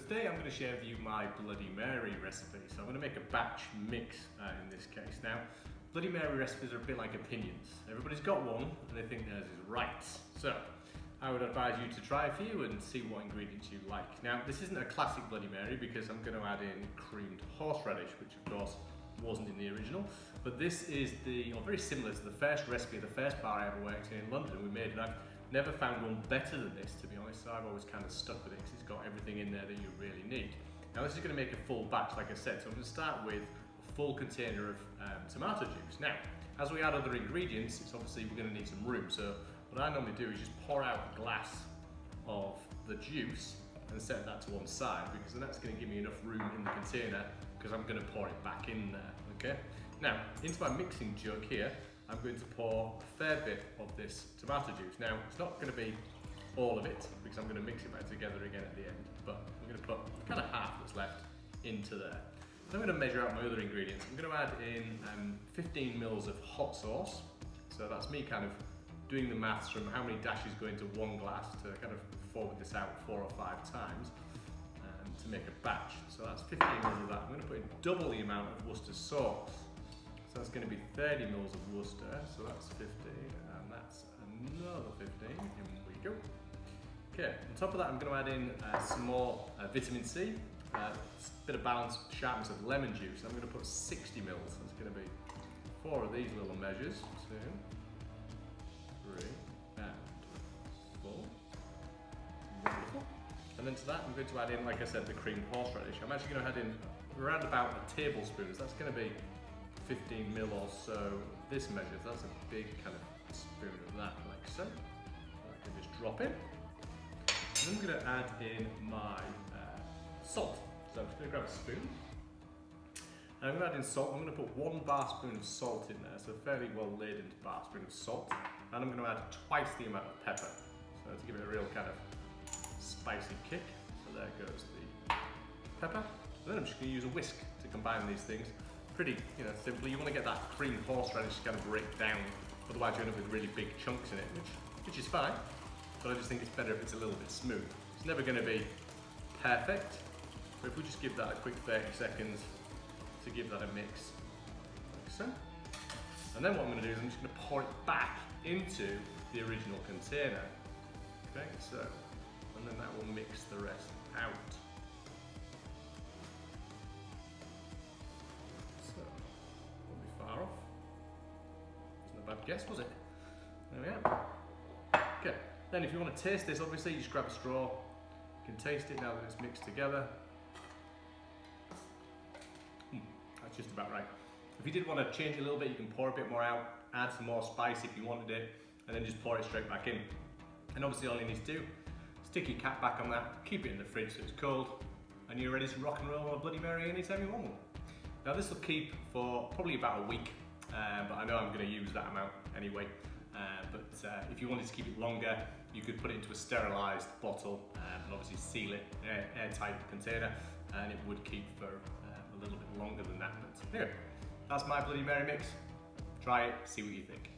today I'm going to share with you my Bloody Mary recipe. So I'm going to make a batch mix in this case. Now, Bloody Mary recipes are a bit like opinions. Everybody's got one and they think theirs is right. So I would advise you to try a few and see what ingredients you like. Now, this isn't a classic Bloody Mary because I'm going to add in creamed horseradish, which of course wasn't in the original. But this is very similar to the first recipe, the first bar I ever worked in London. We made it. I've never found one better than this, to be honest, so I've always kind of stuck with it because it's got everything in there that you really need. Now this is going to make a full batch, like I said, so I'm going to start with a full container of tomato juice. Now, as we add other ingredients, it's obviously we're going to need some room, so what I normally do is just pour out a glass of the juice and set that to one side, because then that's going to give me enough room in the container because I'm going to pour it back in there, okay? Now, into my mixing jug here, I'm going to pour a fair bit of this tomato juice. Now, it's not going to be all of it because I'm going to mix it back together again at the end, but I'm going to put kind of half that's left into there. So I'm going to measure out my other ingredients. I'm going to add in 15 mils of hot sauce. So that's me kind of doing the maths from how many dashes go into one glass to kind of forward this out 4 or 5 times to make a batch. So that's 15 mils of that. I'm going to put in double the amount of Worcester sauce. So that's going to be 30 mils of Worcester, so that's 50, and that's another 15, in we go. Okay, on top of that I'm going to add in some more vitamin C, a bit of balance, sharpness of lemon juice. I'm going to put 60 mils, that's going to be 4 of these little measures, 2, 3, and 4. Wonderful. And then to that I'm going to add in, like I said, the creamed horseradish. I'm actually going to add in around about a tablespoon, so that's going to be 15 mil or so this measure, so that's a big kind of spoon of that, like so. I can just drop in. And I'm going to add in my salt. So I'm just going to grab a spoon. And I'm going to add in salt. I'm going to put 1 bar spoon of salt in there, so a fairly well laden bar spoon of salt. And I'm going to add twice the amount of pepper, so to give it a real kind of spicy kick. So there goes the pepper. And then I'm just going to use a whisk to combine these things. Pretty, simply. You want to get that creamed horseradish to kind of break down, otherwise you end up with really big chunks in it, which is fine, but I just think it's better if it's a little bit smooth. It's never going to be perfect, but if we just give that a quick 30 seconds to give that a mix, like so. And then what I'm going to do is I'm just going to pour it back into the original container. Okay, so, and then that will mix the rest out. Bad guess, was it? There we are. Okay, then if you want to taste this, obviously you just grab a straw. You can taste it now that it's mixed together. That's just about right. If you did want to change it a little bit, you can pour a bit more out, add some more spice if you wanted it, and then just pour it straight back in. And obviously all you need to do, stick your cap back on that, keep it in the fridge so it's cold, and you're ready to rock and roll on a Bloody Mary anytime you want one. Now this will keep for probably about a week. But I know I'm going to use that amount anyway. But if you wanted to keep it longer, you could put it into a sterilised bottle and obviously seal it in an airtight container, and it would keep for a little bit longer than that. But anyway, that's my Bloody Mary mix. Try it, see what you think.